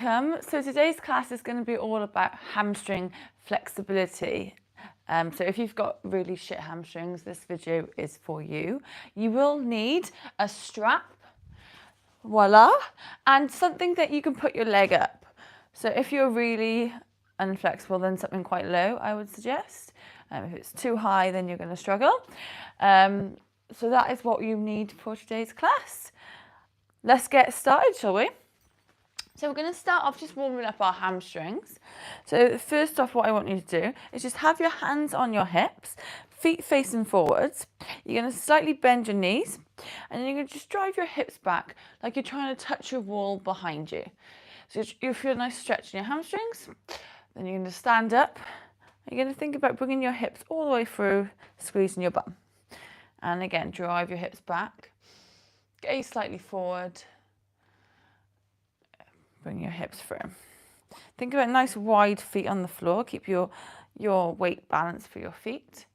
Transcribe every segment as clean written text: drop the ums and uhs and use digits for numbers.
So today's class is going to be all about hamstring flexibility. So if you've got really shit hamstrings, this video is for you. You will need a strap, voila, and something that you can put your leg up. So if you're really unflexible, then something quite low, I would suggest. If it's too high, then you're going to struggle. So that is what you need for today's class. Let's get started, shall we? So we're going to start off just warming up our hamstrings. So first off, what I want you to do is just have your hands on your hips, feet facing forwards. You're going to slightly bend your knees, and then you're going to just drive your hips back like you're trying to touch your wall behind you. So you feel a nice stretch in your hamstrings. Then you're going to stand up. You're going to think about bringing your hips all the way through, squeezing your bum. And again, drive your hips back, gaze slightly forward. Bring your hips through. Think about nice wide feet on the floor. Keep your weight balanced for your feet.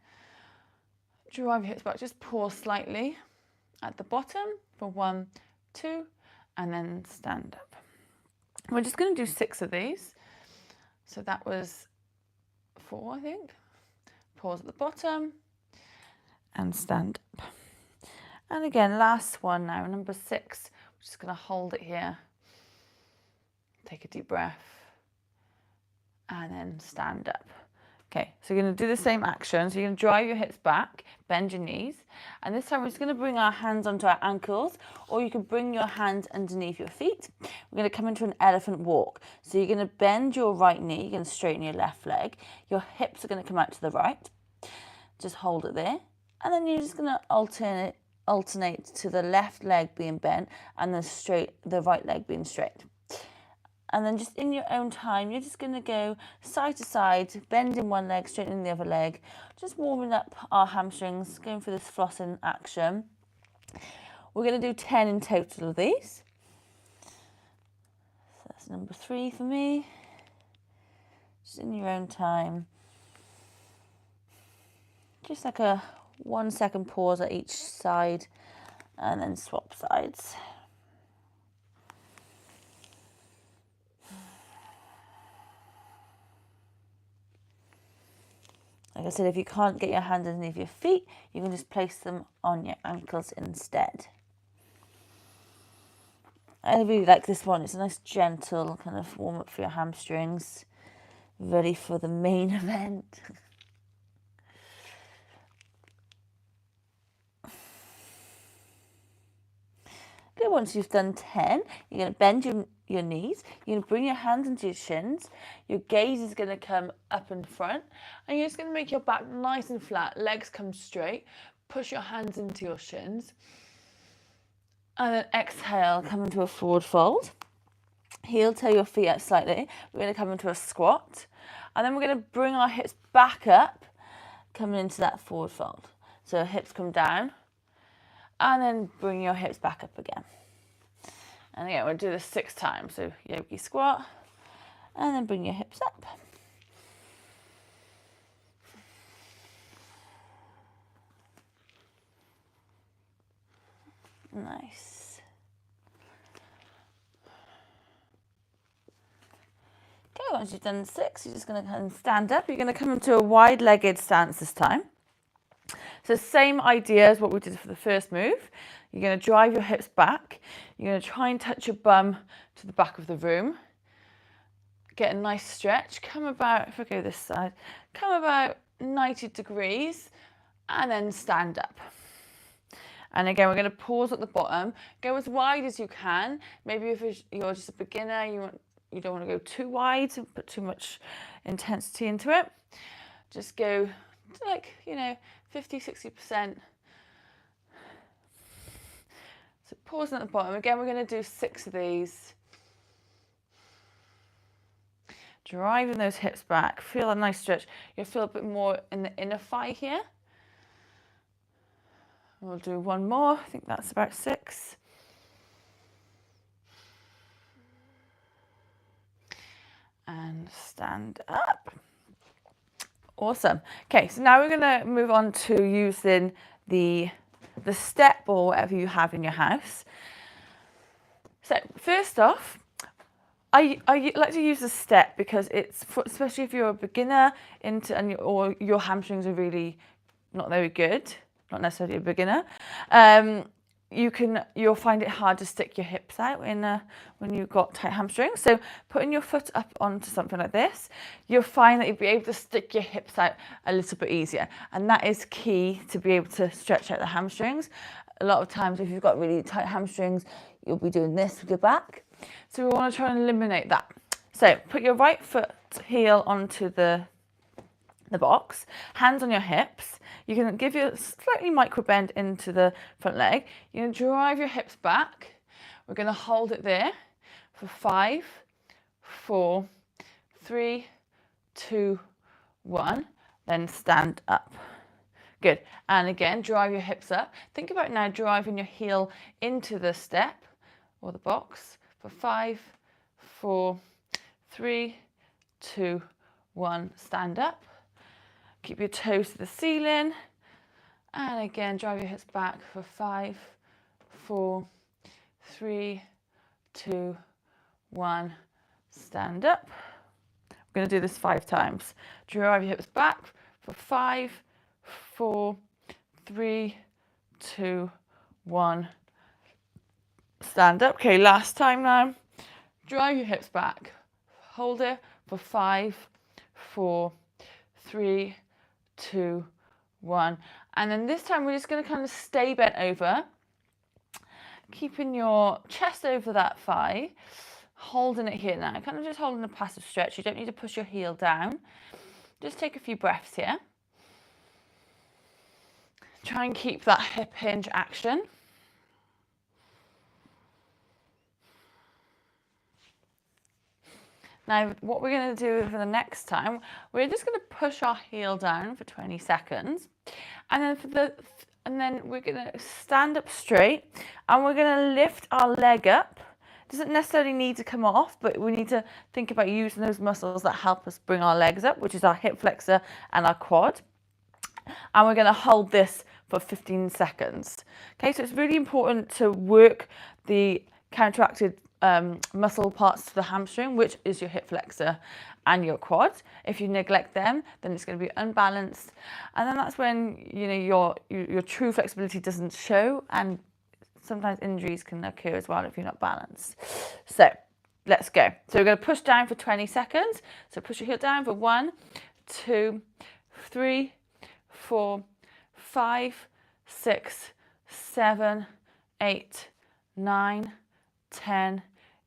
Drive your hips back. Just pause slightly at the bottom for 1, 2, and then stand up. We're just going to do 6 of these. So that was 4, I think. Pause at the bottom and stand up. And again, last one now, number 6. We're just going to hold it here. Take a deep breath and then stand up. Okay, so you're going to do the same action. So you're going to drive your hips back, bend your knees, and this time we're just going to bring our hands onto our ankles, or you can bring your hands underneath your feet. We're going to come into an elephant walk. So you're going to bend your right knee, you're going to straighten your left leg. Your hips are going to come out to the right. Just hold it there, and then you're just going to alternate to the left leg being bent and the right leg being straight. And then just in your own time, you're just going to go side to side, bending one leg, straightening the other leg, just warming up our hamstrings, going through this flossing action. We're going to do 10 in total of these. So that's number 3 for me. Just in your own time. Just like a 1 second pause at each side, and then swap sides. Like I said, if you can't get your hands underneath your feet, you can just place them on your ankles instead. I really like this one. It's a nice gentle kind of warm up for your hamstrings. Ready for the main event. Okay, once you've done 10, you're going to bend your knees. You're going to bring your hands into your shins. Your gaze is going to come up in front. And you're just going to make your back nice and flat. Legs come straight. Push your hands into your shins. And then exhale, come into a forward fold. Heel toe your feet out slightly. We're going to come into a squat. And then we're going to bring our hips back up, coming into that forward fold. So hips come down. And then bring your hips back up again. And again, we'll do this 6 times. So yogi squat, and then bring your hips up. Nice. Okay, once you've done 6, you're just going to kind of stand up. You're going to come into a wide-legged stance this time. So same idea as what we did for the first move. You're going to drive your hips back. You're going to try and touch your bum to the back of the room. Get a nice stretch. Come about, if I go this side, come about 90 degrees and then stand up. And again, we're going to pause at the bottom. Go as wide as you can. Maybe if you're just a beginner, you don't want to go too wide, put too much intensity into it. Just go to like, 50, 60%. So pausing at the bottom. Again, we're going to do 6 of these. Driving those hips back. Feel a nice stretch. You'll feel a bit more in the inner thigh here. We'll do 1 more. I think that's about 6. And stand up. Awesome. Okay, so now we're going to move on to using the step or whatever you have in your house. So first off, I like to use the step because it's for, especially if you're a beginner or your hamstrings are really not very good, not necessarily a beginner. You'll find it hard to stick your hips out when you've got tight hamstrings. So putting your foot up onto something like this, you'll find that you'll be able to stick your hips out a little bit easier, and that is key to be able to stretch out the hamstrings. A lot of times, if you've got really tight hamstrings, you'll be doing this with your back. So we want to try and eliminate that. So put your right foot heel onto the box, hands on your hips. You can give you a slightly micro bend into the front leg. You're going to drive your hips back. We're going to hold it there for 5, 4, 3, 2, 1. Then stand up. Good. And again, drive your hips up. Think about now driving your heel into the step or the box for 5, 4, 3, 2, 1. Stand up. Keep your toes to the ceiling. And again, drive your hips back for 5, 4, 3, 2, 1. Stand up. We're going to do this 5 times. Drive your hips back for 5, 4, 3, 2, 1. Stand up. Okay, last time now. Drive your hips back. Hold it for 5, 4, 3, 2, 1. And then this time we're just going to kind of stay bent over, keeping your chest over that thigh, holding it here now, kind of just holding a passive stretch. You don't need to push your heel down. Just take a few breaths here. Try and keep that hip hinge action. Now, what we're going to do for the next time, we're just going to push our heel down for 20 seconds. And then we're going to stand up straight and we're going to lift our leg up. Doesn't necessarily need to come off, but we need to think about using those muscles that help us bring our legs up, which is our hip flexor and our quad. And we're going to hold this for 15 seconds. Okay, so it's really important to work the counteracted muscle parts to the hamstring, which is your hip flexor and your quad. If you neglect them, then it's going to be unbalanced, and then that's when your true flexibility doesn't show, and sometimes injuries can occur as well if you're not balanced. So let's go. So we're going to push down for 20 seconds. So push your heel down for 1, 2, 3, 4, 5, 6, 7, 8, 9, 10,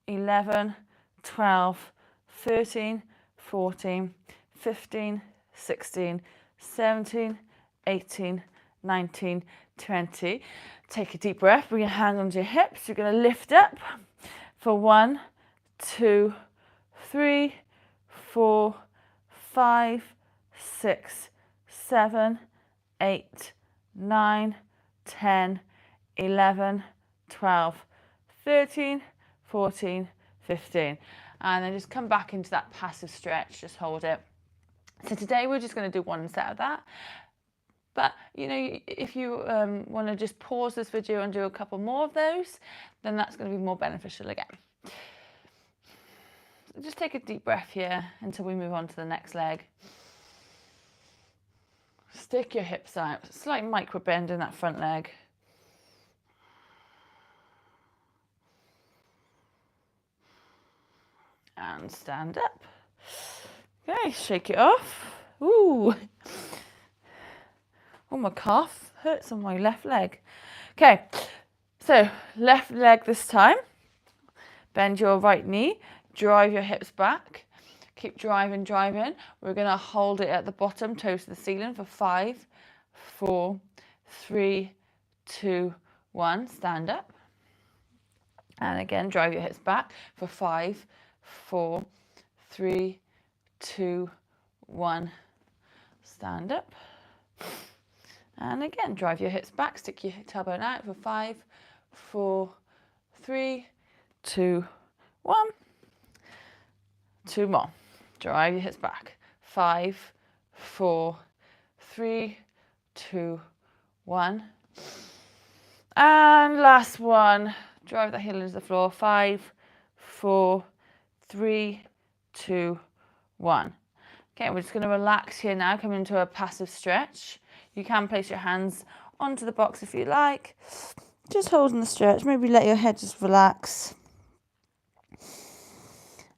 11, 12, 13, 14, 15, 16, 17, 18, 19, 20. Take a deep breath. Bring your hands onto your hips. You're going to lift up for 1, 2, 3, 4, 5, 6, 7, 8, 9, 10, 11, 12, 13, 14, 15. And then just come back into that passive stretch. Just hold it. So today we're just going to do 1 set of that. But, if you want to just pause this video and do a couple more of those, then that's going to be more beneficial again. So just take a deep breath here until we move on to the next leg. Stick your hips out. Slight micro bend in that front leg. And stand up. Okay, shake it off. Ooh. Oh, my calf hurts on my left leg. Okay, so left leg this time. Bend your right knee. Drive your hips back. Keep driving. We're going to hold it at the bottom, toes to the ceiling for 5, 4, 3, 2, 1. Stand up. And again, drive your hips back for 5, 4, 3, 2, 1. Stand up. And again, drive your hips back, stick your tailbone out for 5, 4, 3, 2, 1. 2 more. Drive your hips back. 5, 4, 3, 2, 1. And last one. Drive that heel into the floor. 5, 4, 3, 2, 1. Okay, we're just going to relax here now, come into a passive stretch. You can place your hands onto the box if you like. Just holding the stretch, maybe let your head just relax.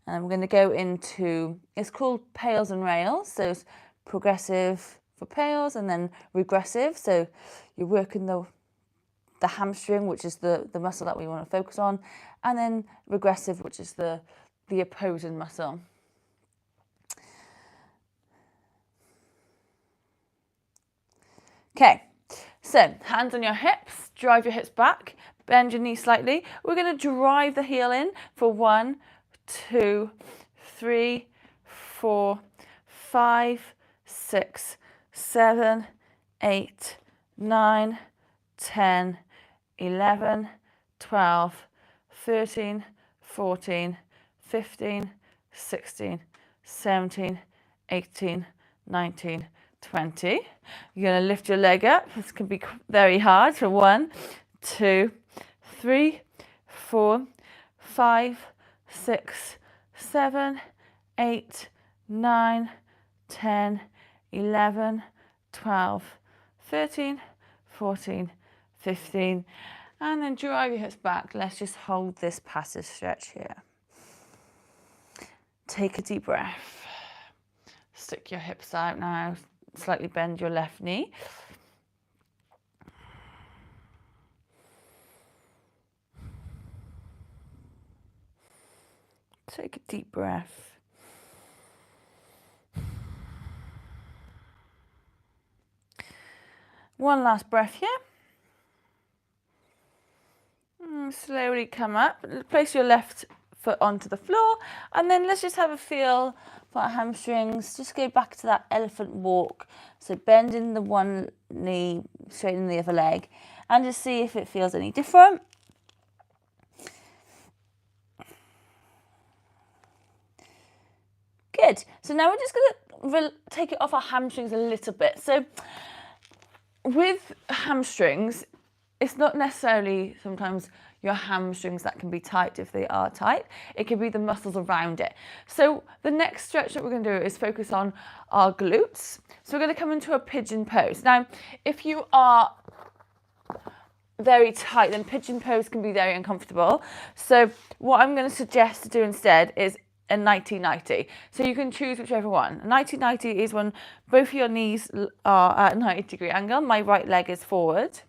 And we're going to go into, it's called pails and rails. So it's progressive for pails and then regressive. So you're working the hamstring, which is the muscle that we want to focus on. And then regressive, which is the opposing muscle. Okay, so hands on your hips, drive your hips back, bend your knees slightly. We're going to drive the heel in for 1, 2, 3, 4, 5, 6, 7, 8, 9, 10, 11, 12, 13, 14, 15, 16, 17, 18, 19, 20. You're going to lift your leg up. This can be very hard. For 1, 2, 3, 4, 5, 6, 7, 8, 9, 10, 11, 12, 13, 14, 15. And then drive your hips back. Let's just hold this passive stretch here. Take a deep breath. Stick your hips out now. Slightly bend your left knee. Take a deep breath. One last breath here. Slowly come up. Place your left foot onto the floor, and then let's just have a feel for our hamstrings. Just go back to that elephant walk. So bending the one knee, straightening the other leg, and just see if it feels any different. Good. So now we're just going to take it off our hamstrings a little bit. So with hamstrings, it's not necessarily sometimes your hamstrings that can be tight if they are tight. It can be the muscles around it. So the next stretch that we're going to do is focus on our glutes. So we're going to come into a pigeon pose. Now, if you are very tight, then pigeon pose can be very uncomfortable. So what I'm going to suggest to do instead is a nighty-nighty. So you can choose whichever one. A nighty-nighty is when both your knees are at a 90-degree angle. My right leg is forward.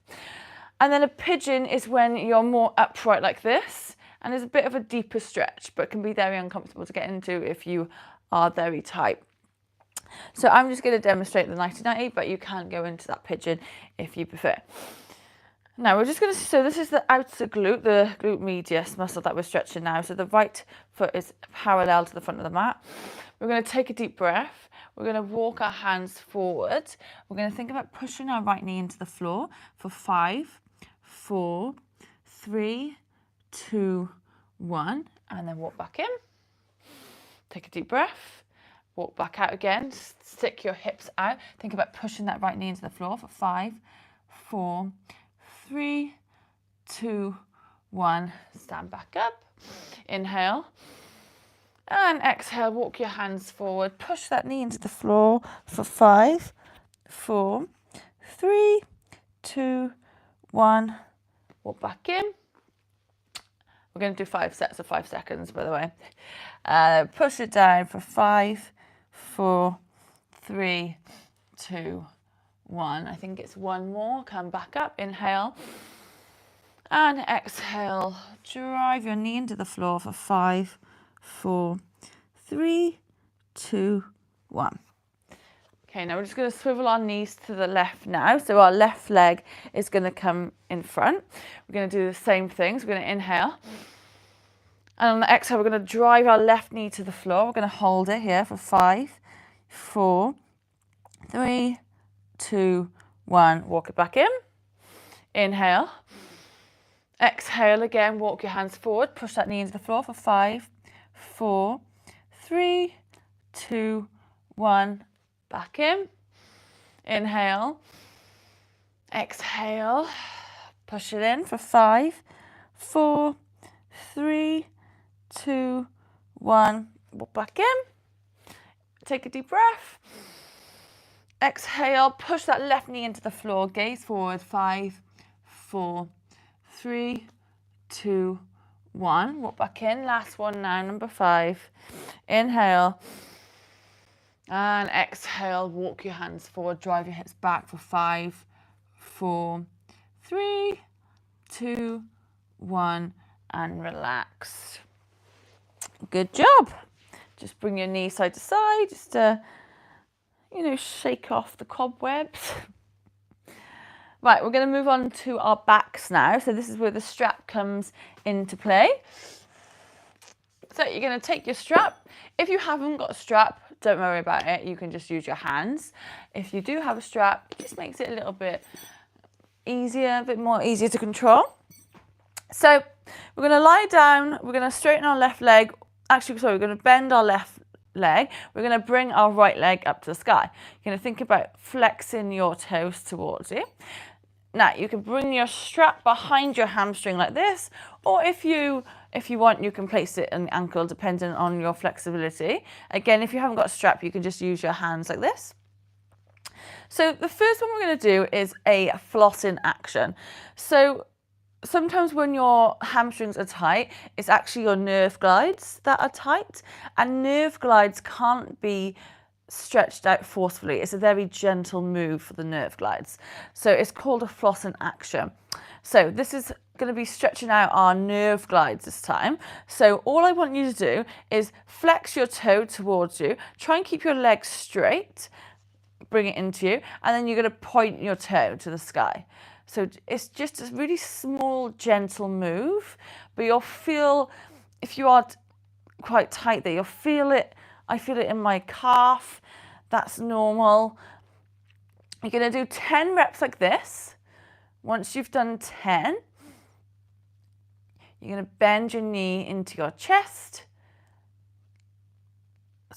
And then a pigeon is when you're more upright like this, and there's a bit of a deeper stretch, but can be very uncomfortable to get into if you are very tight. So I'm just going to demonstrate the nighty-nighty, but you can go into that pigeon if you prefer. Now we're just going to, so this is the outer glute, the glute medius muscle that we're stretching now. So the right foot is parallel to the front of the mat. We're going to take a deep breath. We're going to walk our hands forward. We're going to think about pushing our right knee into the floor for 5, 4, 3, 2, 1, and then walk back in. Take a deep breath. Walk back out again. Stick your hips out. Think about pushing that right knee into the floor for 5, 4, 3, 2, 1. Stand back up. Inhale. And exhale, walk your hands forward. Push that knee into the floor for 5, 4, 3, 2, 1. Walk back in. We're going to do 5 sets of 5 seconds, by the way. Push it down for 5, 4, 3, 2, 1. I think it's one more. Come back up. Inhale. And exhale. Drive your knee into the floor for 5, 4, 3, 2, 1. Okay, now we're just going to swivel our knees to the left now. So our left leg is going to come in front. We're going to do the same thing. So we're going to inhale. And on the exhale, we're going to drive our left knee to the floor. We're going to hold it here for 5, 4, 3, 2, 1. Walk it back in. Inhale. Exhale again. Walk your hands forward. Push that knee into the floor for 5, 4, 3, 2, 1. Back in. Inhale. Exhale. Push it in for 5, 4, 3, 2, 1. Walk back in. Take a deep breath. Exhale, push that left knee into the floor, gaze forward. 5, 4, 3, 2, 1. Walk back in. Last one now, number 5. Inhale. And exhale, walk your hands forward, drive your hips back for 5, 4, 3, 2, 1, and relax. Good job. Just bring your knee side to side, just to, shake off the cobwebs. Right, we're going to move on to our backs now. So this is where the strap comes into play. So you're going to take your strap. If you haven't got a strap, don't worry about it. You can just use your hands. If you do have a strap, it just makes it a little bit easier, a bit more easier to control. So we're going to lie down. We're going to straighten our left leg. Actually, sorry, we're going to bend our left leg. We're going to bring our right leg up to the sky. You're going to think about flexing your toes towards you. Now, you can bring your strap behind your hamstring like this, or if you want, you can place it on the ankle, depending on your flexibility. Again, if you haven't got a strap, you can just use your hands like this. So the first one we're going to do is a flossing action. So sometimes when your hamstrings are tight, it's actually your nerve glides that are tight, and nerve glides can't be stretched out forcefully. It's a very gentle move for the nerve glides. So it's called a flossing action. So this is going to be stretching out our nerve glides this time. So all I want you to do is flex your toe towards you. Try and keep your legs straight. Bring it into you. And then you're going to point your toe to the sky. So it's just a really small, gentle move. But you'll feel, if you are quite tight there, you'll feel it. I feel it in my calf. That's normal. You're going to do 10 reps like this. Once you've done 10, you're going to bend your knee into your chest.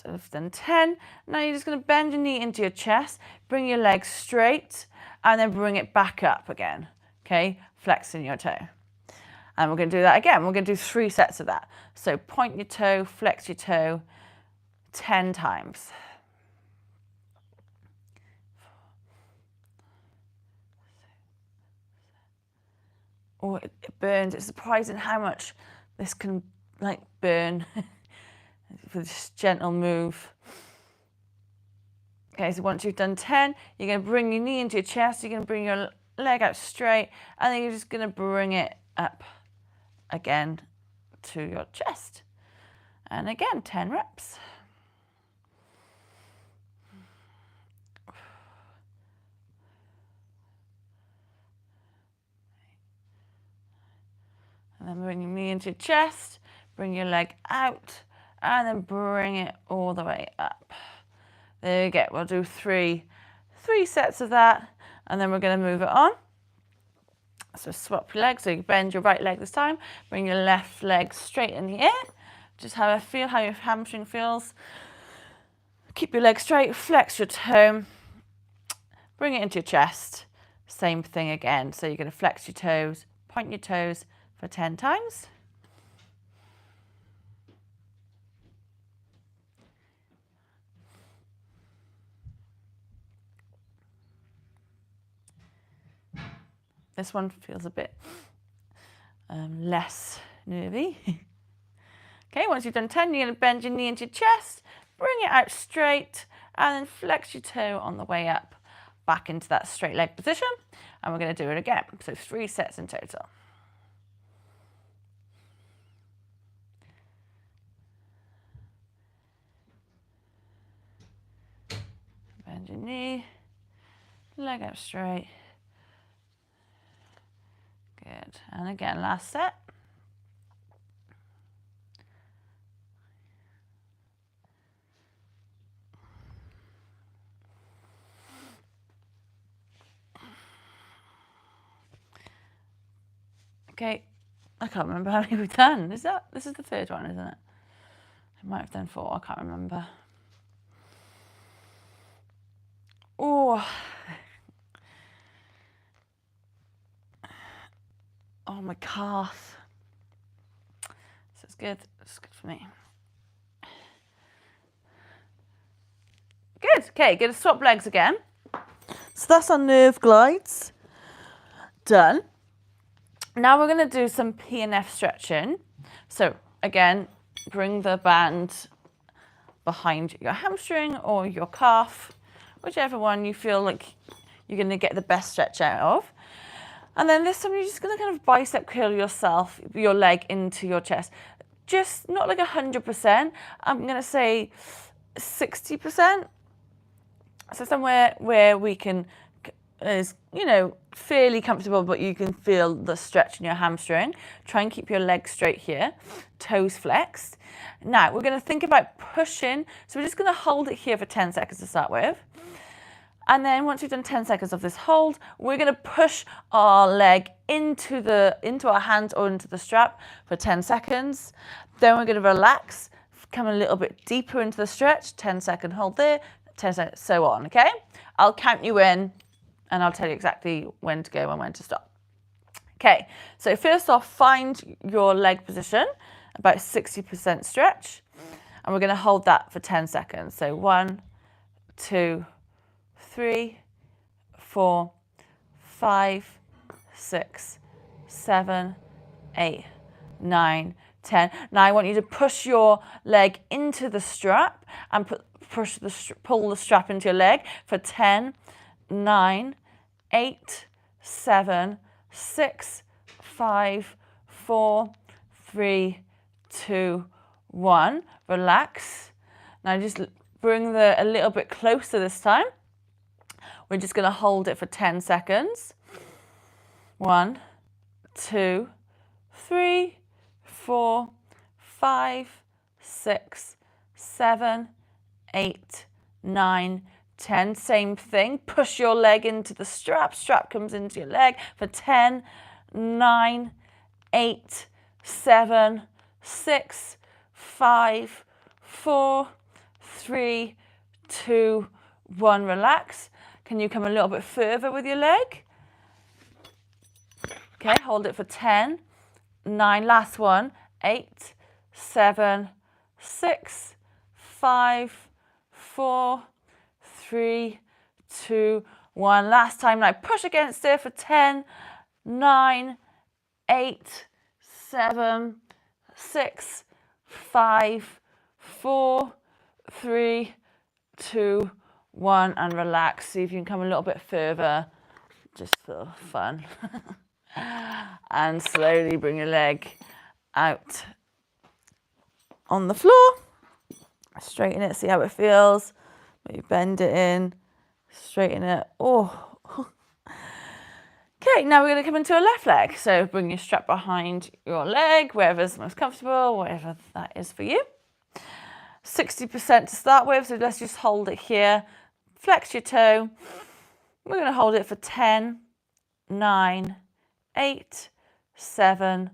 So we've done 10. Now you're just going to bend your knee into your chest, bring your legs straight, and then bring it back up again. Okay, flexing your toe. And we're going to do that again. We're going to do 3 sets of that. So point your toe, flex your toe, 10 times. Oh, it burns. It's surprising how much this can burn for this gentle move. Okay, so once you've done 10, you're going to bring your knee into your chest. You're going to bring your leg out straight, and then you're just going to bring it up again to your chest. And again, 10 reps. And then bring your knee into your chest, bring your leg out, and then bring it all the way up. There you go. We'll do three sets of that, and then we're going to move it on. So swap your legs. So you bend your right leg this time. Bring your left leg straight in the air. Just have a feel how your hamstring feels. Keep your leg straight. Flex your toe. Bring it into your chest. Same thing again. So you're going to flex your toes, point your toes for 10 times. This one feels a bit less nervy. Okay, once you've done 10, you're going to bend your knee into your chest, bring it out straight, and then flex your toe on the way up, back into that straight leg position. And we're going to do it again. So 3 sets in total. Bend your knee, leg out straight. Good. And again, last set. Okay, I can't remember how many we've done. This is the 3rd one, isn't it? I might have done 4, I can't remember. Oh. Oh, my calf. So it's good for me. Good. Okay, going to swap legs again. So that's our nerve glides. Done. Now we're going to do some P and F stretching. So again, bring the band behind your hamstring or your calf, whichever one you feel like you're going to get the best stretch out of. And then this time you're just going to kind of bicep curl yourself, your leg into your chest. Just not like 100%. I'm going to say 60%. So somewhere where we can, is, you know, fairly comfortable, but you can feel the stretch in your hamstring. Try and keep your legs straight here, toes flexed. Now we're going to think about pushing. So we're just going to hold it here for 10 seconds to start with. And then once we've done 10 seconds of this hold, we're going to push our leg into our hands or into the strap for 10 seconds. Then we're going to relax, come a little bit deeper into the stretch, 10-second hold there, 10 seconds, so on, okay? I'll count you in and I'll tell you exactly when to go and when to stop. Okay, so first off, find your leg position, about 60% stretch, and we're going to hold that for 10 seconds. So 1, 2, 3, 4, 5, 6, 7, 8, 9, 10. Now I want you to push your leg into the strap and pull the strap into your leg for 10, 9, 8, 7, 6, 5, 4, 3, 2, 1. Relax. Now just bring a little bit closer this time. We're just going to hold it for 10 seconds. 1, 2, 3, 4, 5, 6, 7, 8, 9, 10. Same thing. Push your leg into the strap. Strap comes into your leg for 10, 9, 8, 7, 6, 5, 4, 3, 2, 1. Relax. Can you come a little bit further with your leg? Okay, hold it for 10, 9, last one, 8, 7, 6, 5, 4, 3, 2, 1. Last time, now push against it for 10, 9, 8, 7, 6, 5, 4, 3, 2, 1, and relax. See if you can come a little bit further, just for fun. And slowly bring your leg out on the floor. Straighten it, see how it feels. Maybe bend it in, straighten it. Oh. Okay, now we're going to come into a left leg. So bring your strap behind your leg, wherever's most comfortable, whatever that is for you. 60% to start with, so let's just hold it here. Flex your toe. We're going to hold it for 10, 9, 8, 7,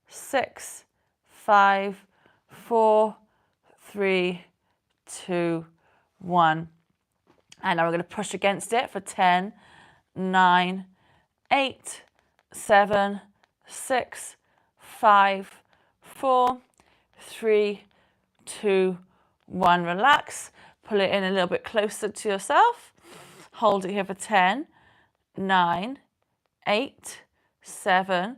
6, 5, 4, 3, 2, 1. And now we're going to push against it for 10, 9, 8, 7, 6, 5, 4, 3, 2, 1. Relax. Pull it in a little bit closer to yourself. Hold it here for 10, 9, 8, 7,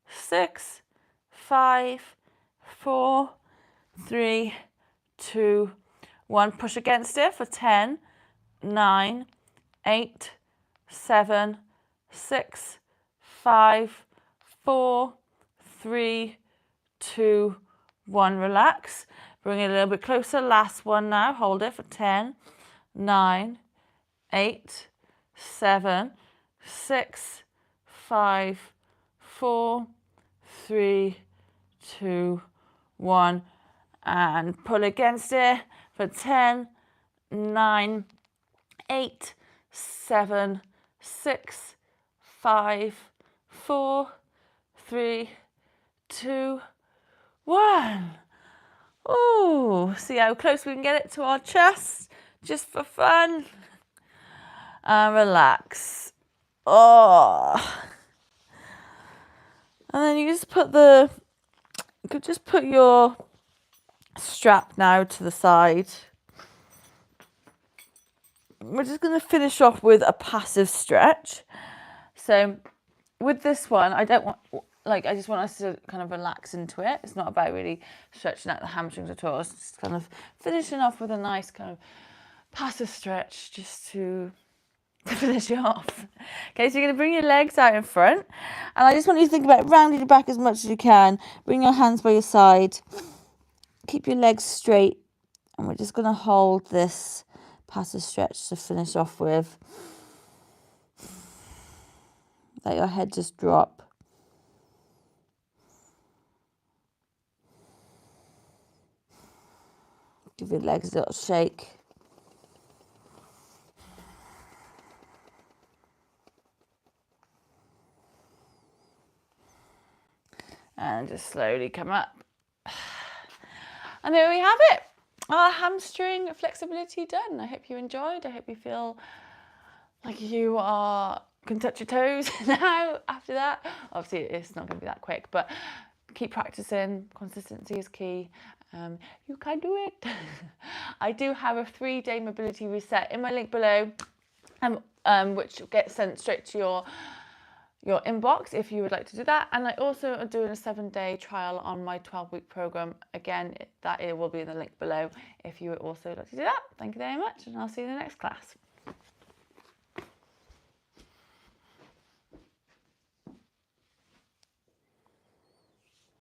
6, 5, 4, 3, 2, 1. Push against it for 10, 9, 8, 7, 6, 5, 4, 3, 2, 1. Relax. Bring it a little bit closer. Last one now. Hold it for 10, 9, 8, 7, 6, 5, 4, 3, 2, 1. And pull against it for 10, 9, 8, 7, 6, 5, 4, 3, 2, 1. Oh, see how close we can get it to our chest, just for fun. And relax. Oh. And then you could just put your strap now to the side. we're just going to finish off with a passive stretch. So with this one, I don't want, like, I just want us to kind of relax into it. It's not about really stretching out the hamstrings at all. It's just kind of finishing off with a nice kind of passive stretch just to finish it off. Okay, so you're going to bring your legs out in front, and I just want you to think about rounding your back as much as you can. Bring your hands by your side. Keep your legs straight, and we're just going to hold this passive stretch to finish off with. Let your head just drop. Give your legs a little shake. And just slowly come up. And there we have it. Our hamstring flexibility done. I hope you enjoyed. I hope you feel like you can touch your toes now after that. Obviously, it's not going to be that quick, but keep practicing. Consistency is key. You can do it. I do have a 3-day mobility reset in my link below, which gets sent straight to your inbox if you would like to do that. And I also am doing a 7-day trial on my 12-week program. Again, it will be in the link below if you would also like to do that. Thank you very much, and I'll see you in the next class.